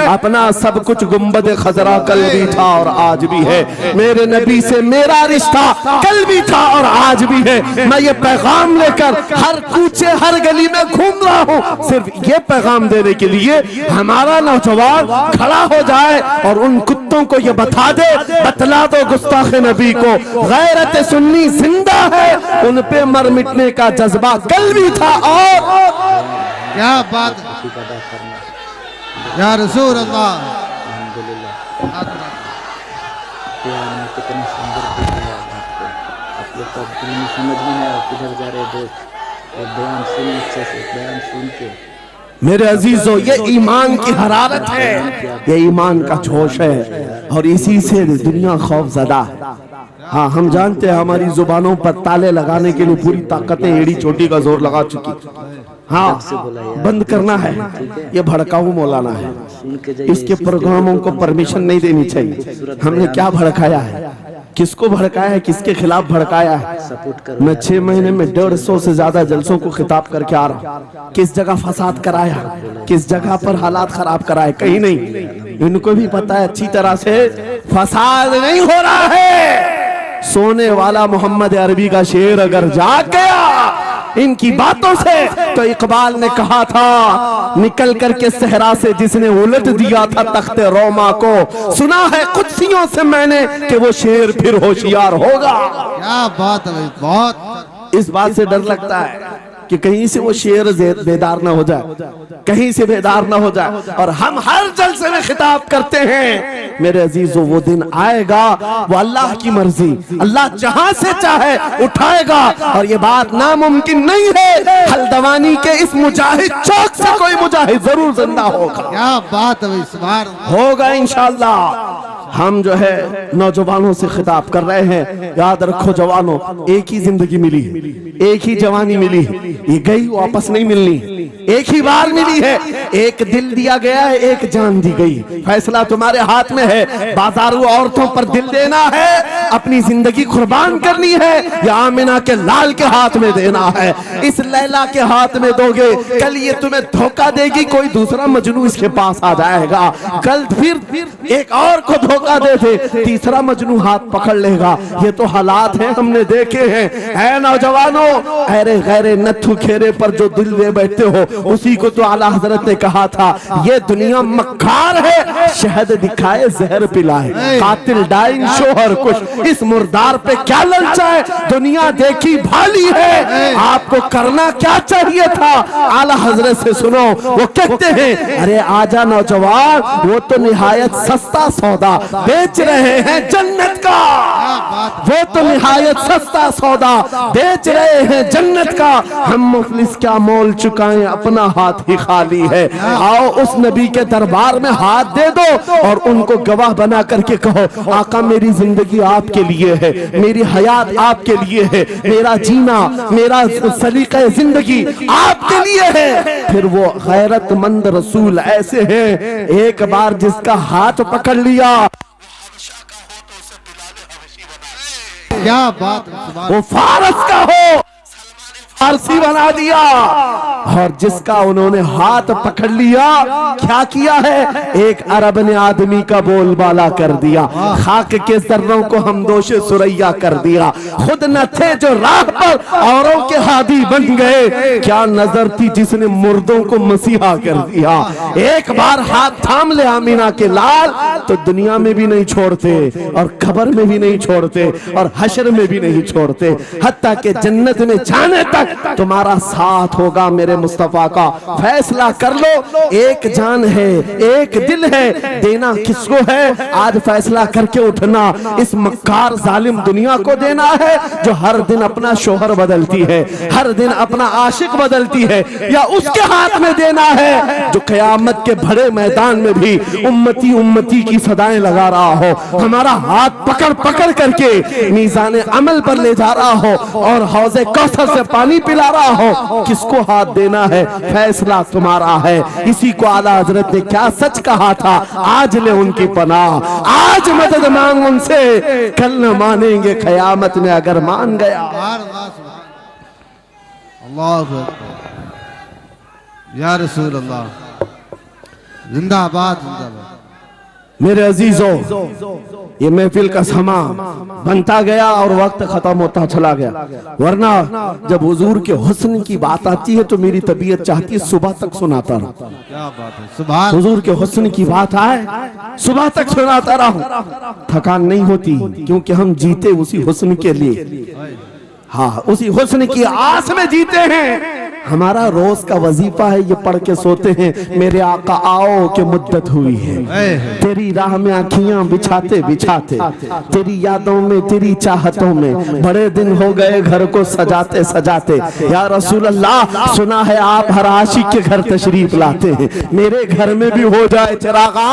अपना सब कुछ गुंबद खजरा कल भी था और आज भी है। मेरे नबी से मेरा रिश्ता कल भी था और आज भी है। मैं ये पैगाम लेकर हर कूचे हर गली में घूम रहा हूँ, सिर्फ ये पैगाम देने के लिए हमारा नौजवान खड़ा हो जाए और उन कुत्तों को ये बता दे, बतला दो गुस्ताख नबी को, गैरत सुन्नी जिंदा है, उन पे मर मिटने का जज्बा कल भी था। और क्या बात या रसूल अल्लाह, कितने सुंदर दिख रहा है आपको। आप लोग तो दिल में समझ में नहीं आया किधर जा रहे दोस्त, और बयान सुन अच्छे से, बयान सुन के मेरे अजीजों, ये ईमान की हरारत है, ये ईमान का जोश है और इसी से दुनिया खौफजदा है। हाँ, हम जानते हैं हमारी जुबानों पर ताले लगाने के लिए पूरी ताकतें एड़ी चोटी का जोर लगा चुकी। हाँ, बंद करना है, ये भड़काऊ मौलाना है, इसके प्रोग्रामों को परमिशन नहीं देनी चाहिए। हमने क्या भड़काया है, किसको भड़काया है, किसके खिलाफ भड़काया है। मैं 6 महीने में 150 से ज्यादा जलसों को खिताब करके आ रहा हूँ। किस जगह फसाद कराया, किस जगह पर हालात खराब कराए, कहीं नहीं। इनको भी पता है अच्छी तरह से फसाद नहीं हो रहा है। सोने वाला मोहम्मद अरबी का शेर अगर जाग गया इनकी बातों से, तो इकबाल ने कहा था निकल करके सहरा से जिसने उलट दिया था तख्ते रोमा को, सुना है कुत्सियों से मैंने कि वो शेर फिर होशियार होगा। क्या बात है भाई, बहुत। इस बात से डर लगता है कि कहीं से वो शेर बेदार ना हो जाए, कहीं से बेदार ना हो जाए। और हम हर जलसे में खिताब करते हैं, मेरे अजीजों वो दिन आएगा, वो अल्लाह की मर्जी, अल्लाह जहां से चाहे उठाएगा। और ये बात नामुमकिन नहीं है, हल्द्वानी के इस मुजाहिद चौक से कोई मुजाहिद जरूर जिंदा होगा। क्या बात है भाई, सुभान होगा इंशाअल्लाह। हम जो है नौजवानों से खिताब कर रहे हैं, याद रखो जवानों, एक ही जिंदगी मिली, एक ही जवानी मिली, ये गई वापस नहीं मिलनी, एक ही बार मिली है। एक दिल दिया गया है, एक जान दी गई। फैसला तुम्हारे हाथ में है, बाजारू औरतों पर दिल देना है, अपनी जिंदगी कुर्बान करनी है, या आमिना के लाल के हाथ में देना है। इस लैला के हाथ में दोगे, कल ये तुम्हें धोखा देगी, कोई दूसरा मजनू इसके पास आ जाएगा, कल फिर एक और को धोखा दे दे, तीसरा मजनू हाथ पकड़ लेगा। ये तो हालात हैं, हमने देखे हैं। है नौजवानों, अरे गैरे नथु खेरे पर जो दिल दे बैठते हो, उसी को तो आला हजरत ने कहा था, ये दुनिया मक्कार है, शहद दिखाए जहर पिलाए, कातिल डाइन शोहर कुछ, इस मुर्दार पे क्या ललचाए, दुनिया देखी भाली है, आपको करना क्या चाहिए था। आला हजरत से सुनो, वो कहते हैं, अरे आजा नौजवान, वो तो निहायत सस्ता सौदा बेच रहे हैं जन्नत का, वो तो निहायत सस्ता सौदा बेच रहे हैं जन्नत का, हम मुफलिस क्या मोल चुकाएं, अपना हाथ ही खाली है। आओ उस नबी के दरबार में हाथ दे दो और उनको गवाह बना करके कहो, आका मेरी जिंदगी आपके लिए है, मेरी हयात आपके लिए है, मेरा जीना, मेरा सलीका जिंदगी आपके लिए है। फिर वो गैरतमंद रसूल ऐसे हैं, एक बार जिसका हाथ पकड़ लिया, क्या बात है, वो फारस का हो, फारसी बना दिया। और जिसका उन्होंने हाथ पकड़ लिया, क्या किया है, एक अरब ने आदमी का बोलबाला कर दिया, खाक के जर्रों को हमदोशे सुरैया कर दिया, खुद न थे जो राह पर औरों के हादी बन गए, क्या नजर थी जिसने मुर्दों को मसीहा कर दिया। एक बार हाथ थाम ले आमीना के लाल, तो दुनिया में भी नहीं छोड़ते और खबर में भी नहीं छोड़ते और हशर में भी नहीं छोड़ते, हत्ता के जन्नत में जाने तक तुम्हारा साथ होगा। मेरे मुस्तफा का फैसला कर लो, एक जान है, एक दिल है, देना किसको है, आज फैसला करके उठना। इस मक्कार जालिम दुनिया को देना है जो हर दिन अपना शोहर बदलती है, हर दिन अपना आशिक बदलती है, या उसके हाथ में देना है जो कयामत के बड़े मैदान में भी उम्मती उम्मती की सदाएं लगा रहा हो, हमारा हाथ पकड़ पकड़ करके मीज़ान अमल पर ले जा रहा हो और हौज़े कौसर से पानी पिला रहा हो। किसको हाथ देना है, फैसला तुम्हारा है। इसी को आला हजरत ने क्या सच कहा था, आज ले उनकी पनाह, आज मदद मांग उनसे, कल न मानेंगे कयामत में अगर मान गया। अल्लाह या रसूल अल्लाह, जिंदाबाद जिंदाबाद। मेरे अजीजों, ये महफिल का समा बनता गया और वक्त खत्म होता चला गया, वरना जब हुजूर के हुस्न की बात आती है तो मेरी तबीयत चाहती है सुबह तक सुनाता रहूं। क्या बात है, सुभान। हुजूर के हुस्न की बात आए सुबह तक सुनाता रहूं, थकान नहीं होती, क्योंकि हम जीते उसी हुस्न के लिए। हाँ, उसी हुस्न की आस में जीते हैं। हमारा रोज का वजीफा है, ये पढ़ के सोते हैं, मेरे आका आओ कि मुद्दत हुई है तेरी राह में आँखियां बिछाते बिछाते, तेरी यादों में तेरी चाहतों में बड़े दिन हो गए घर को सजाते सजाते। या रसूल अल्लाह, सुना है आप हर आशिक के घर तशरीफ लाते हैं, मेरे घर में भी हो जाए चिरागा,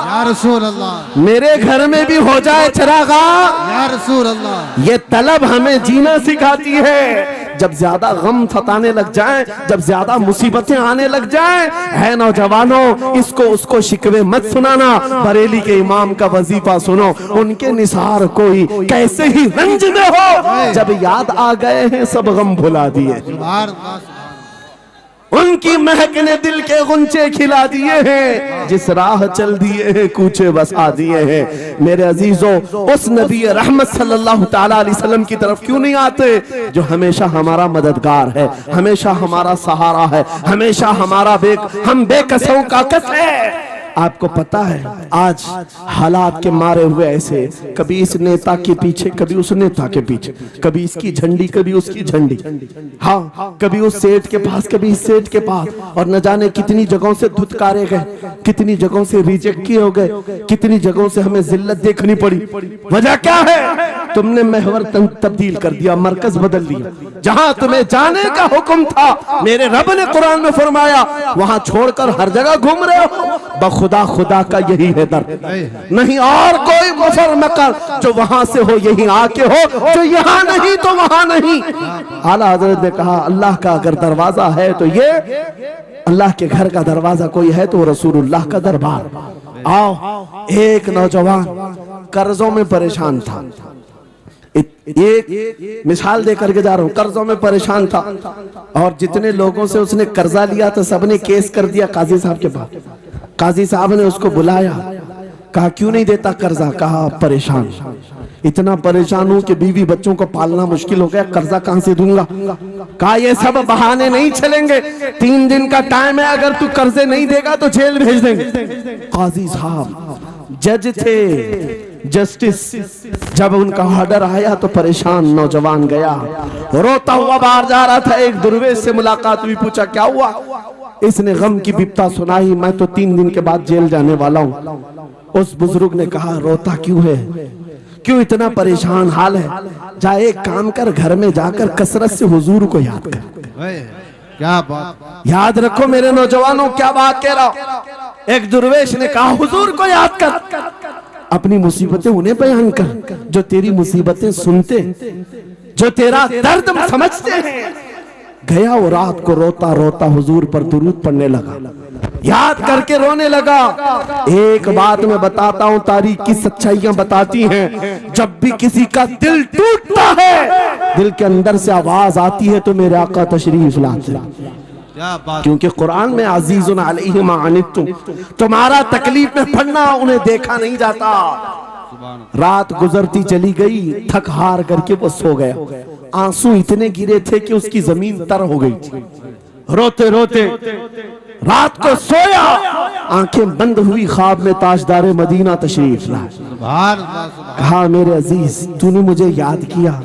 या रसूल अल्लाह, मेरे घर में भी हो जाए चिरागा। या रसूल अल्लाह। ये तलब हमें जीना सिखाती है। जब ज्यादा गम सताने लग जाएं, जब ज्यादा मुसीबतें आने लग जाएं, है नौजवानों, इसको उसको शिकवे मत सुनाना, बरेली के इमाम का वजीफा सुनो, उनके निसार कोई कैसे ही रंज में हो, जब याद आ गए हैं सब गम भुला दिए, सुभान अल्लाह, सुभान। उनकी महक ने दिल के गुंचे खिला दिए हैं, जिस राह चल दिए हैं कूचे बसा दिए हैं। मेरे अजीजों, उस नबी रहमत सल्लल्लाहु ताला अलैहि वसल्लम की तरफ क्यों नहीं आते जो हमेशा हमारा मददगार है, हमेशा हमारा सहारा है, हमेशा हमारा हम बेकसों का कस है। आपको पता है आज हालात के मारे हुए ऐसे, कभी इस नेता के पीछे, कभी उस नेता के पीछे, कभी इसकी झंडी कभी उसकी झंडी, हाँ, कभी उस सेठ के पास कभी इस सेठ के पास, और न जाने कितनी जगहों से धुतकारे गए, कितनी जगहों से रिजेक्ट किए हो गए, कितनी जगहों से हमें जिल्लत देखनी पड़ी। वजह क्या है? तुमने महवर तब्दील कर दिया, मरकज बदल दिया। जहां तुम्हें जाने का हुक्म था, मेरे रब ने कुरान में फरमाया, वहां छोड़कर हर जगह घूम रहे हो। बखुदा खुदा का यही है दर, नहीं और कोई मुफर मकर, जो वहां से हो यही आके हो, जो यहाँ नहीं तो वहां नहीं। आला हजरत ने कहा, अल्लाह का अगर दरवाजा है तो ये अल्लाह के घर का दरवाजा कोई है तो रसूलुल्लाह का दरबार। आओ, एक नौजवान कर्जों में परेशान था, एक मिसाल दे करके जा रहा हूं, कर्जों में परेशान था और जितने लोगों से उसने कर्जा लिया था सबने केस कर दिया काजी साहब के पास। काजी साहब ने उसको बुलाया, कहा क्यों नहीं देता कर्जा? कहा परेशान, इतना परेशान हूं कि बीवी बच्चों को पालना मुश्किल हो गया, कर्जा कहां से दूंगा? कहा ये सब बहाने नहीं चलेंगे, 3 दिन का टाइम है, अगर तू कर्जे नहीं देगा तो जेल भेज देंगे। काजी साहब जज थे, जस्टिस, जब उनका ऑर्डर आया तो परेशान नौजवान गया, रोता हुआ बाहर जा रहा था। एक दुर्वेश से मुलाकात हुई, पूछा क्या हुआ? इसने गम की बिपता सुनाई, मैं तो 3 दिन के बाद जेल जाने वाला हूं। उस बुजुर्ग ने कहा, रोता क्यों है, क्यों इतना परेशान हाल है? जा एक काम कर, घर में जाकर कसरत से हुजूर को याद कर। क्या बात, याद रखो मेरे नौजवानों, क्या बात कह रहा हूं। एक दुर्वेश ने कहा, हुजूर को याद कर, अपनी मुसीबतें उन्हें बयान कर जो तेरी मुसीबतें सुनते, जो तेरा दर्द समझते हैं। गया वो रात को रोता रोता हुजूर पर दुरूद पढ़ने लगा, याद करके रोने लगा। एक बात मैं बताता हूं, तारीख की सच्चाइयां बताती हैं, जब भी किसी का दिल टूटता है, दिल के अंदर से आवाज आती है तो मेरे आका तशरीफ लाते हैं। क्योंकि कुरान में अजीजुन अलैहि मा अनित्तुम, तुम्हारा तकलीफ में पड़ना उन्हें देखा नहीं जाता। रात गुजरती चली गई, थक हार करके वो सो गया। आंसू इतने गिरे थे कि उसकी जमीन तर हो गई थी। रोते रोते रात को सोया, आंखें बंद हुई, ख्वाब में ताजदार मदीना तशरीफ लाया। कहा मेरे अजीज, तूने मुझे याद किया,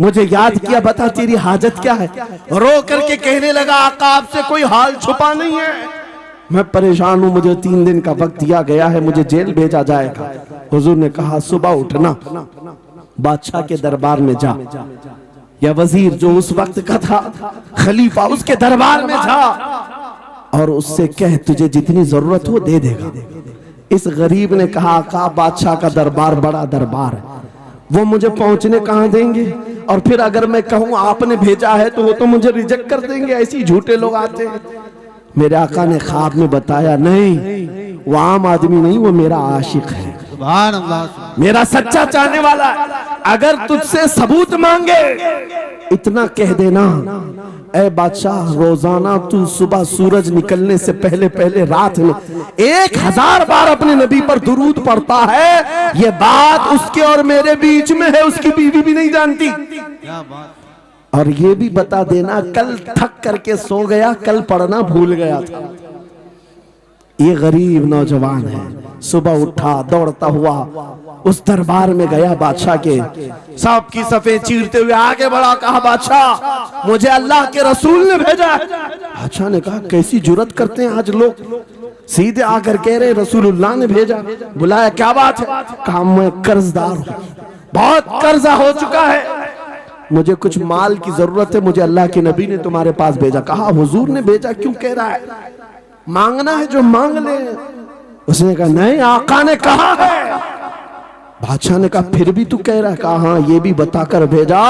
मुझे याद किया, बता तेरी हाजत क्या है? रो करके कहने लगा, आका आपसे कोई हाल छुपा नहीं है, मैं परेशान हूं, मुझे 3 दिन का वक्त दिया गया है, मुझे जेल भेजा जाएगा। हुजूर ने कहा, सुबह उठना, बादशाह के दरबार में जा, या वजीर जो उस वक्त का था, खलीफा, उसके दरबार में जा और उससे कह तुझे जितनी जरूरत हो दे देगा। इस गरीब ने कहा, आका बादशाह का दरबार बड़ा दरबार है, वो मुझे पहुंचने कहां देंगे, और फिर अगर मैं कहूं आपने भेजा है तो वो तो मुझे रिजेक्ट कर देंगे, ऐसे झूठे लोग आते हैं। मेरे आका ने ख्वाब में बताया, नहीं वो आम आदमी नहीं, वो मेरा आशिक है, सुभान अल्लाह, मेरा सच्चा चाहने वाला है। अगर तुझसे सबूत मांगे, इतना कह देना, ऐ बादशाह, रोजाना तू सुबह सूरज निकलने से पहले पहले रात में 1000 बार अपने नबी पर दुरूद पढ़ता है। ये बात उसके और मेरे बीच में है, उसकी बीवी भी नहीं जानती। क्या बात। और ये भी बता देना, कल थक करके सो गया, कल पढ़ना भूल गया था। ये गरीब नौजवान है, सुबह उठा दौड़ता हुआ उस दरबार में गया बादशाह के, सबकी सफे चीरते हुए आगे बढ़ा, कहा बादशाह मुझे अल्लाह के रसूल ने भेजा है। बादशाह ने कहा कैसी जुर्रत करते हैं आज लोग, सीधे आकर कह रहे रसूलुल्लाह ने भेजा। बुलाया, क्या बात है? कहा मैं कर्जदार हूं, बहुत कर्जा हो चुका है, मुझे कुछ माल की जरूरत है, मुझे अल्लाह के नबी ने तुम्हारे पास भेजा। कहा हुजूर ने भेजा, क्यों कह रहा है? मांगना है जो मांग ले। उसने कहा नहीं, आका ने कहा है। बादशाह ने कहा फिर भी तू कह रहा है? कहा हाँ, ये भी बताकर भेजा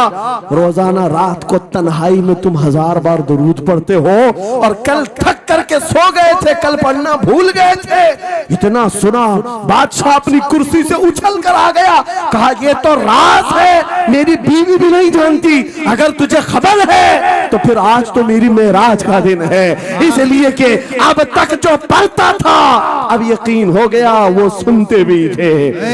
रोजाना रात को तन्हाई में तुम 1000 बार दुरूद पढ़ते हो, और कल थक करके सो गए थे, कल पढ़ना भूल गए थे। इतना सुना बादशाह अपनी कुर्सी से उछल कर आ गया, कहा ये तो राज है, मेरी बीवी भी नहीं जानती, अगर तुझे खबर है तो फिर आज तो मेरी मेराज का दिन है, इसलिए कि अब तक जो पढ़ता था अब यकीन हो गया, वो सुनते भी थे,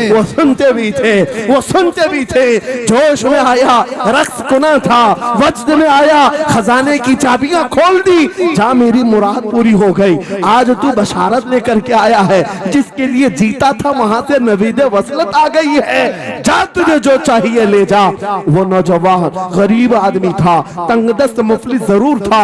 वो सुनते भी थे, वो सुनते भी थे। जोश में आया, रक्स कुना था, वज्द में आया, खजाने की चाबियां खोल दी, जा मेरी मुराद पूरी हो गई। आज तू बशारत लेकर के आया है, जिसके लिए जीता था वहां से नवीद वसलत आ गई है, जा तुझे जो चाहिए ले जा। वो नौजवान गरीब आदमी था, तंगदस्त मुफलिस जरूर था,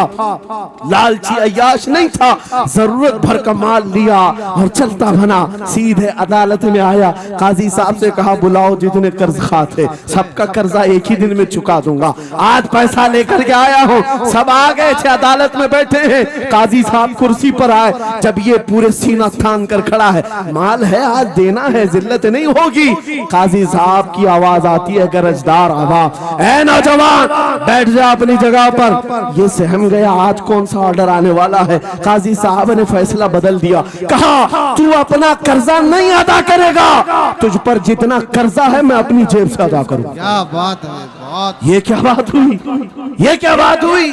लालची अय्याश नहीं था, जरूरत भर का माल लिया और चलता बना, सीधे अदालत में आया। काजी साहब से कहा बुलाओ जितने कर्ज खा थे, सबका कर्जा एक ही दिन में चुका दूंगा, आज पैसा लेकर के आया हूँ। सब आ गए थे, अदालत में बैठे हैं, काजी साहब कुर्सी पर आए, जब ये पूरे सीना थान कर खड़ा है, माल है आज देना है, जिल्लत नहीं होगी। काजी साहब की आवाज आती है, गरजदार आवाज, ऐ नौजवान बैठ जा अपनी जगह पर। ये सहम गया, आज कौन सा ऑर्डर आने वाला है। काजी साहब ने फैसला बदल दिया, कहा तू अपना कर्जा नहीं अदा करेगा, तुझ पर जितना कर्जा है मैं अपनी जेब से अदा करूं। क्या बात है, बहुत। ये क्या बात हुई, ये क्या बात हुई?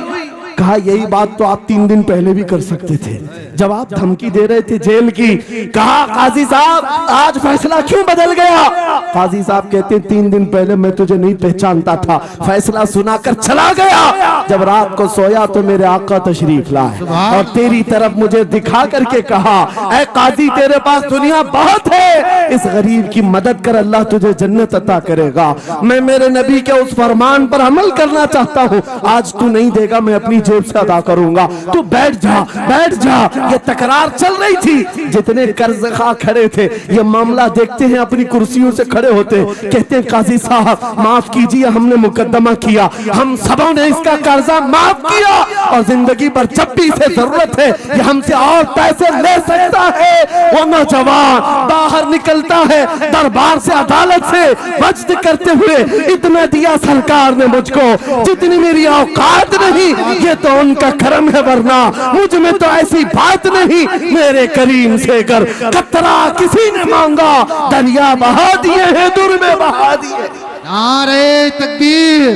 कहा यही बात तो आप 3 दिन पहले भी कर सकते थे, जब आप धमकी दे रहे थे जेल की। कहा काजी साहब आज फैसला क्यों बदल गया? काजी साहब कहते 3 दिन पहले मैं तुझे नहीं पहचानता था, फैसला सुनाकर चला गया, जब रात को सोया तो मेरे आका तशरीफ लाए और तेरी तरफ मुझे दिखा करके कहा, ऐ काजी तेरे पास दुनिया बहुत है, इस गरीब की मदद कर, अल्लाह तुझे जन्नत अता करेगा। मैं मेरे नबी के उस फरमान पर अमल करना चाहता हूँ, आज तू नहीं देगा मैं अपनी जेब से अदा करूंगा, तू बैठ जा, बैठ जा। ये तकरार चल रही थी, जितने कर्ज खा खड़े थे ये मामला देखते हैं, अपनी कुर्सियों से खड़े होते, कहते हैं काजी साहब माफ कीजिए, हमने मुकदमा किया, हम सबों ने इसका कर्जा माफ किया, और जिंदगी भर जब भी इसे जरूरत है ये हमसे और पैसे ले सकता है। वो नौजवान बाहर निकलता है दरबार से, अदालत से, वज्द करते हुए, इतना दिया सरकार ने मुझको जितनी मेरी औकात नहीं, ये तो उनका करम है, वरना मुझ में तो ऐसी बात नहीं। मेरे करीम से कर कतरा किसी ने मांगा, दरिया बहा दिए हैं, दुर में बहा दिए। नारे तकबीर,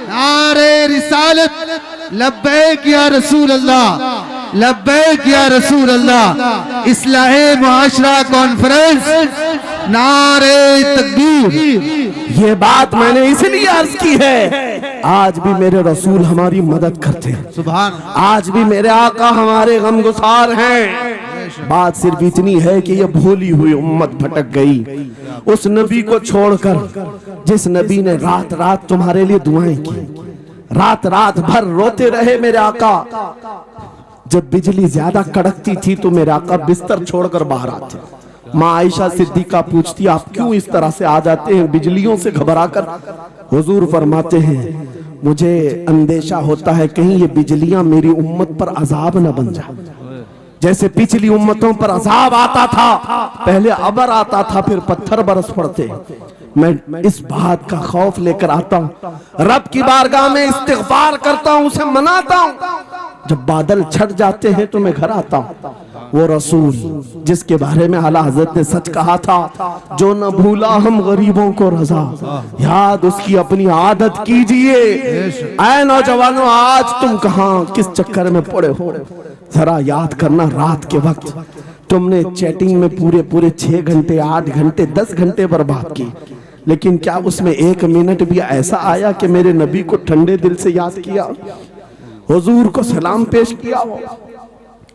नारे रिसालत, लब्बैक या रसूल अल्लाह, लब्बैक या रसूल अल्लाह। इस्लाहे मुआशरा कॉन्फ्रेंस, नारे तकबीर। ये बात मैंने इसलिए अर्ज की है, आज भी मेरे रसूल हमारी मदद करते हैं, सुभान, आज भी मेरे आका हमारे गमगुसार हैं। बात सिर्फ इतनी है कि ये भूली हुई उम्मत भटक गई उस नबी को छोड़कर, जिस नबी ने रात रात तुम्हारे लिए दुआएं की, रात रात भर रोते रहे मेरे आका। जब बिजली ज्यादा कड़कती थी तो मेरे आका बिस्तर छोड़कर बाहर आते। माँ आयशा सिद्दीका पूछती आप क्यों इस तरह से आ जाते हैं बिजलियों से घबराकर? हुजूर फरमाते हैं मुझे अंदेशा होता है कहीं ये बिजलियां मेरी उम्मत पर अजाब न बन जाए, जैसे पिछली उम्मतों पर अजाब आता था, पहले अबर आता था फिर पत्थर बरस पड़ते। मैं इस बात का खौफ लेकर आता हूँ, रब की बारगाह में इस्तिग़फार करता हूँ, उसे मनाता हूँ। जब बादल छट जाते हैं तो मैं घर आता हूँ। वो रसूल जिसके बारे में आला हजरत ने सच कहा था, जो न भूला हम गरीबों को रजा, याद उसकी अपनी आदत कीजिए। ऐ नौजवानों, आज तुम कहां किस चक्कर में पड़े हो, जरा याद करना। रात के वक्त तुमने चैटिंग में पूरे 6 घंटे, 8 घंटे, 10 घंटे बर्बाद की, लेकिन क्या उसमें 1 मिनट भी ऐसा आया कि मेरे नबी को ठंडे दिल से याद किया, हुजूर को सलाम पेश किया हो,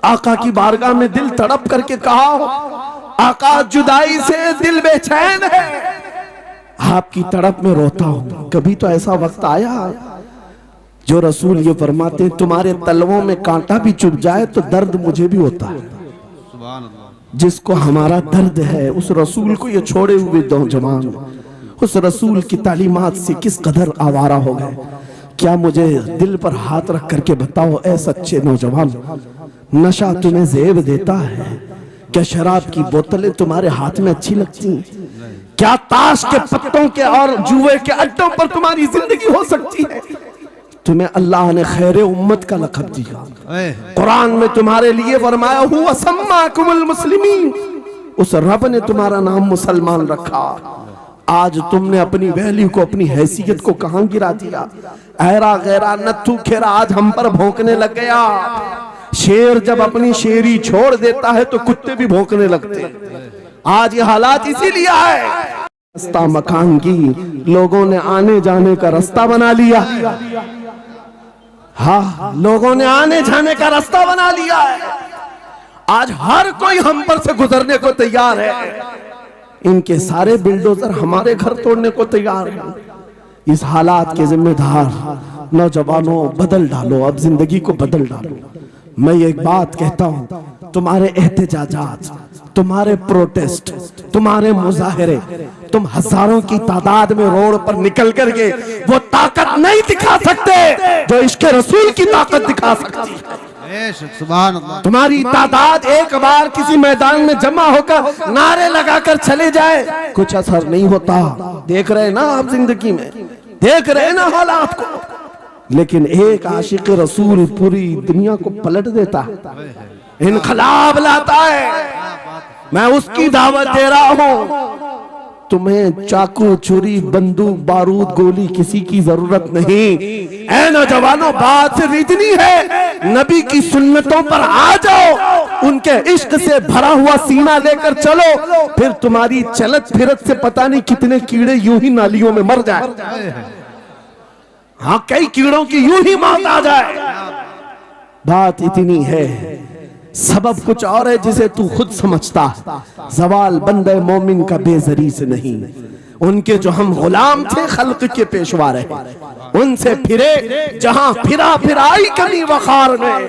आका की बारगाह में दिल तड़प करके कहा हो, आका जुदाई से दिल बेचैन है, आपकी तड़प में रोता हूं। कभी तो ऐसा वक्त आया जो रसूल ये फरमाते हैं, तुम्हारे तलवों में कांटा भी चुभ जाए तो दर्द मुझे भी होता है। जिसको हमारा दर्द है उस रसूल को ये छोड़े हुए नौजवान उस रसूल की तालीमात से किस कदर आवारा हो गए। क्या मुझे दिल पर हाथ रख करके बताओ, ऐ सच्चे नौजवान, नशा तुम्हें जेब देता है? क्या शराब की बोतलें तुम्हारे हाथ में अच्छी लगती हैं? क्या ताश के पत्तों के और जुए के अड्डों पर तुम्हारी जिंदगी हो सकती है? तुम्हें अल्लाह ने खैर उम्मत का लक़ब दिया, कुरान में तुम्हारे लिए फरमाया हुआ सम्माकुमुल मुस्लिमीन, उस रब ने तुम्हारा नाम मुसलमान रखा। आज तुमने अपनी वैल्यू को, अपनी हैसियत को कहां गिरा दिया? ऐरा गैरा नत्थू खेरा आज हम पर भौंकने लग गया। शेर जब अपनी शेरी छोड़ देता है तो कुत्ते भी भौंकने लगते हैं। आज ये हालात इसीलिए है, रास्ता मकान की लोगों ने आने जाने का रास्ता बना लिया। हाँ, लोगों ने आने जाने का रास्ता बना लिया है। आज हर कोई हम पर से गुजरने को तैयार है। इनके सारे बिल्डोजर हमारे घर तोड़ने को तैयार हैं। इस हालात के जिम्मेदार नौजवानों, बदल डालो, अब जिंदगी को बदल डालो। मैं एक बात कहता हूं, तुम्हारे एहतजाजात, तुम्हारे प्रोटेस्ट, तुम्हारे मुजाहरे, तुम हजारों की तादाद में रोड पर निकल करके वो ताकत नहीं दिखा सकते जो इश्क रसूल की ताकत दिखा सकती है। तुम्हारी तादाद एक बार किसी मैदान में जमा होकर नारे लगाकर चले जाए, कुछ असर नहीं होता। देख रहे ना आप जिंदगी में, देख रहे ना हालात को। लेकिन एक आशिक रसूल पूरी दुनिया को पलट देता है, इनकलाब लाता है। मैं उसकी दावत दे रहा हूं। तुम्हें चाकू, छुरी, बंदूक, बारूद, गोली किसी की जरूरत नहीं। ऐ नौजवानों, बात सिर्फ इतनी है, नबी की सुन्नतों पर आ जाओ, उनके इश्क से भरा हुआ सीना लेकर चलो, फिर तुम्हारी चलत फिरत से पता नहीं कितने कीड़े यूं ही नालियों में मर जाए। हाँ, कई कीड़ों की यूं ही मौत आ जाए। बात इतनी है, सबब कुछ और है जिसे तू खुद समझता। सवाल बंदे मोमिन का बेजरी से नहीं, उनके जो हम गुलाम थे खल्क के पेशवा रहे, उनसे फिरे जहां फिराई कमी वखार में।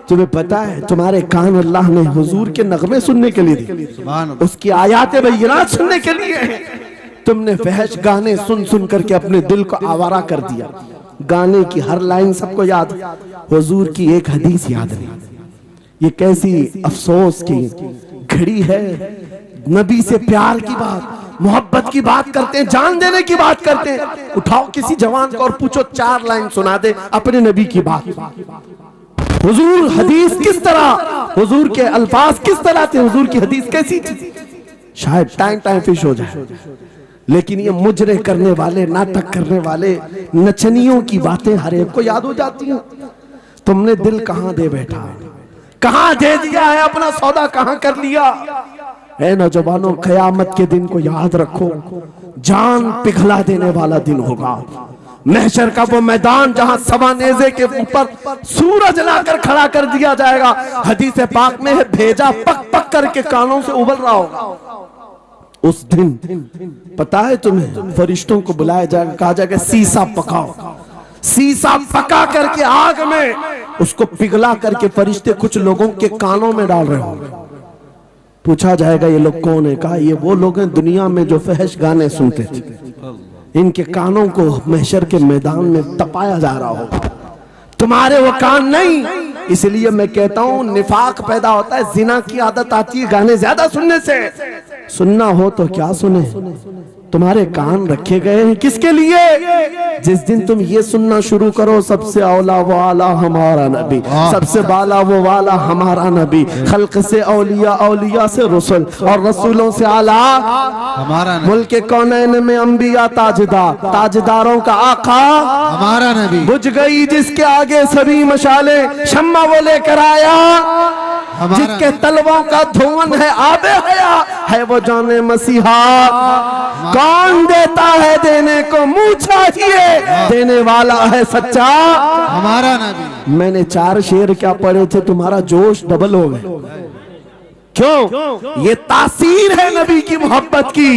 तुम्हें पता है, तुम्हारे कान अल्लाह ने हुजूर के नगमे सुनने के लिए दिए, उसकी आयाते बय्यिनात सुनने के लिए। तुमने फहश गाने सुन सुन करके अपने दिल को आवारा कर दिया। गाने की हर लाइन सबको याद, हुजूर की एक हदीस याद नहीं। ये कैसी अफसोस की घड़ी है। नबी से प्यार की बात, मोहब्बत की बात करते हैं, जान देने की बात करते हैं। उठाओ किसी जवान को और पूछो 4 लाइन सुना दे अपने नबी की बात। हुजूर हदीस किस तरह, हुजूर के अल्फाज किस तरह थे, हुजूर की हदीस कैसी थी? शायद टाइम फिश हो जाए। लेकिन ये मुजरे करने वाले, नाटक करने वाले, नचनियों की बातें हर एक को याद हो जाती हैं। तुमने दिल कहां दे बैठा, कहां दे दिया है, अपना सौदा कहां कर लिया है? नौजवानों, कयामत के दिन को याद रखो, जान पिघला देने वाला दिन होगा। महशर का वो मैदान जहां सवा नेज़े के ऊपर सूरज लाकर खड़ा कर दिया जाएगा। हदीस पाक में है, भेजा पक पक करके कानों से उबल रहा होगा। उस दिन पता है तुम्हें, फरिश्तों को बुलाया जाएगा, कहा जाएगा सीसा पकाओ। सीसा पका करके आग में उसको पिघला करके फरिश्ते कुछ लोगों के कानों में डाल रहे होंगे। पूछा जाएगा ये लोग कौन है? कहा ये वो लोग हैं दुनिया में जो फहश गाने सुनते थे, इनके कानों को महशर के मैदान में तपाया जा रहा होगा। तुम्हारे वो कान नहीं। इसलिए मैं कहता हूं, निफाक पैदा होता है, जिना की आदत आती है गाने ज्यादा सुनने से। सुनना हो तो क्या सुने, तुम्हारे कान रखे गए हैं किसके लिए? जिस दिन तुम ये सुनना शुरू करो सबसे औला वो आला हमारा नबी, सबसे बाला वो वाला हमारा नबी, खल्क से औलिया, औलिया से रसूल और रसूलों से आला हमारा नबी, मुल्क कौनैन में अंबिया ताजदार, ताजदारों का आका हमारा नबी, बुझ गई जिसके आगे सभी मशाले, शम्मा वो लेकर आया जिसके तलवों का धुआं है आबे हया, है वो जाने मसीहा। कौन देता है देने को मुंह चाहिए, देने वाला है सच्चा हमारा नबी। मैंने 4 शेर क्या पढ़े थे, तुम्हारा जोश डबल हो गए। क्यों? ये तासीर है नबी की मोहब्बत की।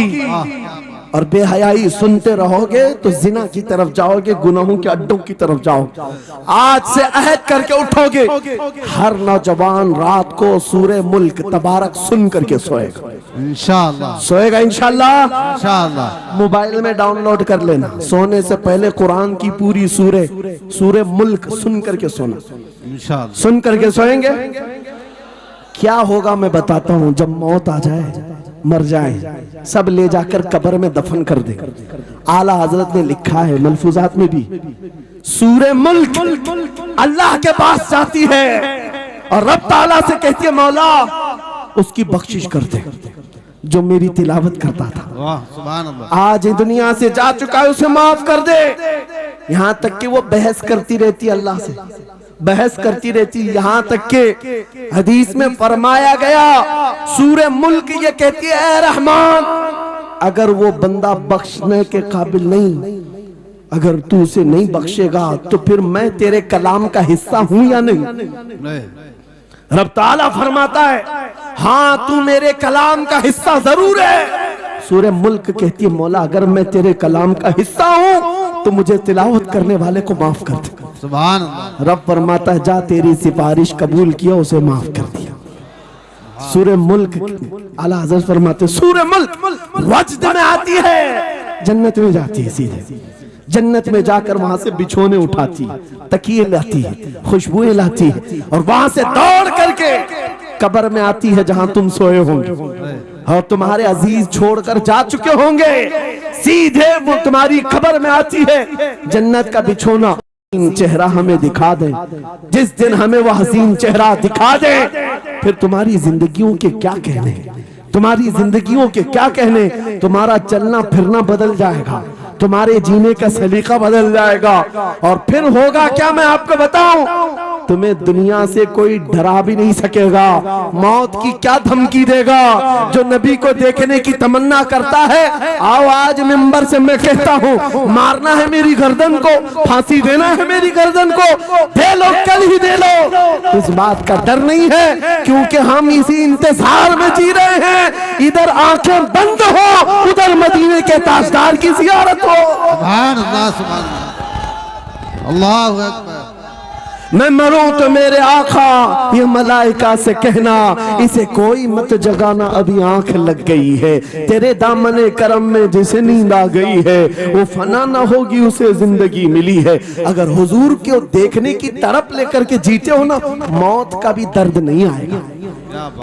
और बेहयाई सुनते रहोगे तो जिना की तरफ जाओगे, गुनाहों के अड्डों की तरफ जाओगे। आज से अहद करके उठोगे, हर नौजवान रात को सूरे मुल्क तबारक सुन करके सोएगा इंशाअल्लाह, सोएगा इंशाअल्लाह। इंशाअल्लाह। मोबाइल में डाउनलोड कर लेना, सोने से पहले कुरान की पूरी सूरे मुल्क सुन करके सोना, इंशाअल्लाह। सुन करके सोएंगे। क्या होगा मैं बताता हूँ, जब मौत आ जाए, मर जाए, सब ले जाकर कब्र में दफन कर दे। आला हजरत ने लिखा है मलफूजात में भी, सूरे मुल्क अल्लाह के पास जाती है और रब ताला से कहती है मौला उसकी बख्शिश कर दे जो मेरी तिलावत करता था, वाह सुभान अल्लाह, आज दुनिया से जा चुका है, उसे माफ कर दे। यहां तक कि वो बहस करती रहती अल्लाह से, बहस करती रहती, यहां तक के हदीस में फरमाया गया सूरे मुल्क ये कहती है ऐ रहमान, अगर वो बंदा बख्शने के काबिल नहीं, अगर तू उसे नहीं बख्शेगा तो फिर मैं तेरे कलाम का हिस्सा हूं या नहीं? रब ताला फरमाता है हाँ तू मेरे कलाम का हिस्सा जरूर है। सूरे मुल्क कहती है मौला अगर मैं तेरे कलाम का हिस्सा हूं तो मुझे तिलावत करने वाले को माफ कर दे। सुभान अल्लाह। रब फरमाता है जा तेरी सिफारिश कबूल किया, उसे माफ कर दिया। सूरे मुल्क आला हज़रत फरमाते सूरे मुल्क वजद में आती है, जन्नत में जाती है, सीधे जन्नत में जाकर वहां से बिछोने उठाती, तकिए लाती है, खुशबुएं लाती है और वहां से दौड़ करके कब्र में आती है जहां तुम सोए होंगे और तुम्हारे अजीज छोड़कर जा चुके होंगे, सीधे वो तुम्हारी कब्र में आती है। जन्नत का बिछोना चेहरा हमें दिखा दे, जिस दिन हमें वो हसीन चेहरा दिखा दे फिर तुम्हारी जिंदगियों के क्या कहने, तुम्हारी जिंदगियों के क्या कहने, तुम्हारा चलना फिरना बदल जाएगा, तुम्हारे जीने का सलीका बदल जाएगा और फिर होगा क्या मैं आपको बताऊं, तुम्हें दुनिया से कोई डरा भी नहीं सकेगा। मौत की क्या धमकी देगा? जो नबी को देखने की तमन्ना करता है, आओ आज मिंबर से मैं कहता हूँ मारना है मेरी गर्दन को, फांसी देना है मेरी गर्दन को, दे लो कल ही दे लो, इस बात का डर नहीं है क्योंकि हम इसी इंतजार में जी रहे हैं, इधर आंखें बंद हो उधर मदीने के ताजदार की जियारत हो। सुभान अल्लाह, सुभान अल्लाह, अल्लाहु अकबर। मैं मरूं तो मेरे आका ये मलाइका से कहना इसे कोई मत जगाना, अभी आंख लग गई है, तेरे दामने करम में जिसे नींद आ गई है वो फना ना होगी उसे जिंदगी मिली है। अगर हुजूर को देखने की तरफ लेकर के जीते हो ना, मौत का भी दर्द नहीं आएगा,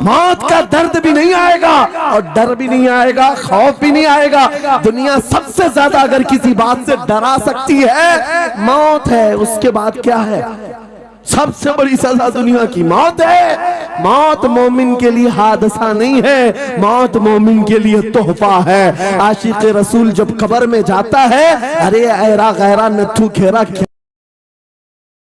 मौत का दर्द भी नहीं आएगा और डर भी नहीं आएगा, खौफ भी नहीं आएगा। दुनिया सबसे ज्यादा अगर किसी बात से डरा सकती है मौत है, उसके बाद क्या है? सबसे बड़ी सजा दुनिया की मौत है। मौत मोमिन के लिए हादसा नहीं है, मौत मोमिन के लिए तोहफा है। आशिक रसूल जब कब्र में जाता है, अरे ऐरा गैरा नथु खेरा